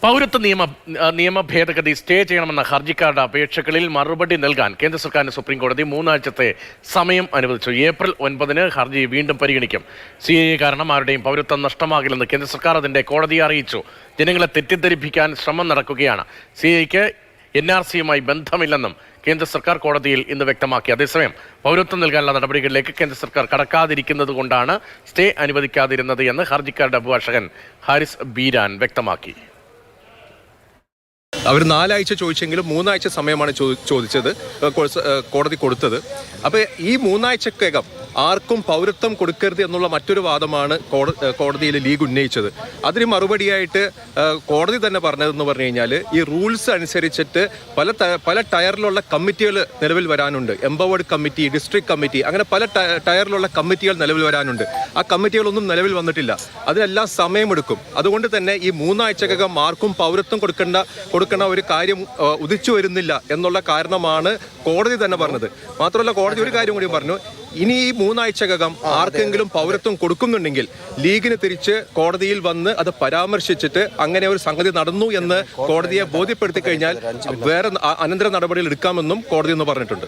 പൗരത്വ നിയമ ഭേദഗതി സ്റ്റേ ചെയ്യണമെന്ന ഹർജിക്കാരുടെ അപേക്ഷകളിൽ മറുപടി നൽകാൻ കേന്ദ്ര സർക്കാരിന് സുപ്രീം കോടതി 3 ആഴ്ചത്തെ സമയം അനുവദിച്ചു. ഏപ്രിൽ 9 ഹർജി വീണ്ടും പരിഗണിക്കും. CAA കാരണം ആരുടെയും പൗരത്വം നഷ്ടമാകില്ലെന്ന് കേന്ദ്ര സർക്കാർ അതിന്റെ കോടതിയെ അറിയിച്ചു. ജനങ്ങളെ തെറ്റിദ്ധരിപ്പിക്കാൻ ശ്രമം നടക്കുകയാണ്. CAAയ്ക്ക് NRCയുമായി ബന്ധമില്ലെന്നും കേന്ദ്ര സർക്കാർ കോടതിയിൽ ഇന്ന് വ്യക്തമാക്കി. അതേസമയം പൗരത്വം നൽകാനുള്ള നടപടികളിലേക്ക് കേന്ദ്ര സർക്കാർ കടക്കാതിരിക്കുന്നത് കൊണ്ടാണ് സ്റ്റേ അനുവദിക്കാതിരുന്നത് എന്ന് ഹർജിക്കാരുടെ അഭിഭാഷകൻ ഹാരിസ് ബീരാൻ വ്യക്തമാക്കി. അവർ 4 ആഴ്ച ചോദിച്ചെങ്കിലും 3 ആഴ്ച സമയമാണ് ചോദിച്ചത്, കോടതി കൊടുത്തത്. അപ്പോൾ ഈ 3 ആഴ്ചക്കകം ആർക്കും പൗരത്വം കൊടുക്കരുത് എന്നുള്ള മറ്റൊരു വാദമാണ് കോടതിയിൽ ലീഗ് ഉന്നയിച്ചത്. അതിന് മറുപടിയായിട്ട് കോടതി തന്നെ പറഞ്ഞതെന്ന് പറഞ്ഞു കഴിഞ്ഞാൽ ഈ റൂൾസ് അനുസരിച്ചിട്ട് പല ടയറിലുള്ള കമ്മിറ്റികൾ നിലവിൽ വരാനുണ്ട്. എംപവേർഡ് കമ്മിറ്റി, ഡിസ്ട്രിക്ട് കമ്മിറ്റി, അങ്ങനെ പല ടയറിലുള്ള കമ്മിറ്റികൾ നിലവിൽ വരാനുണ്ട്. ആ കമ്മിറ്റികളൊന്നും നിലവിൽ വന്നിട്ടില്ല. അതിനെല്ലാം സമയമെടുക്കും. അതുകൊണ്ട് തന്നെ ഈ 3 ആഴ്ചക്കകം ആർക്കും പൗരത്വം കൊടുക്കേണ്ട ഒരു കാര്യം ഉദിച്ചു വരുന്നില്ല എന്നുള്ള കാരണമാണ് കോടതി തന്നെ പറഞ്ഞത്. മാത്രമല്ല കോടതി ഒരു കാര്യം കൂടി പറഞ്ഞു, ഇനി ഈ 3 ആഴ്ചക്കകം ആർക്കെങ്കിലും പൗരത്വം കൊടുക്കുന്നുണ്ടെങ്കിൽ ലീഗിന് തിരിച്ച് കോടതിയിൽ വന്ന് അത് പരാമർശിച്ചിട്ട് അങ്ങനെ ഒരു സംഗതി നടന്നു എന്ന് കോടതിയെ ബോധ്യപ്പെടുത്തി കഴിഞ്ഞാൽ വേറെ അനന്തര നടപടികൾ എടുക്കാമെന്നും കോടതി എന്ന് പറഞ്ഞിട്ടുണ്ട്.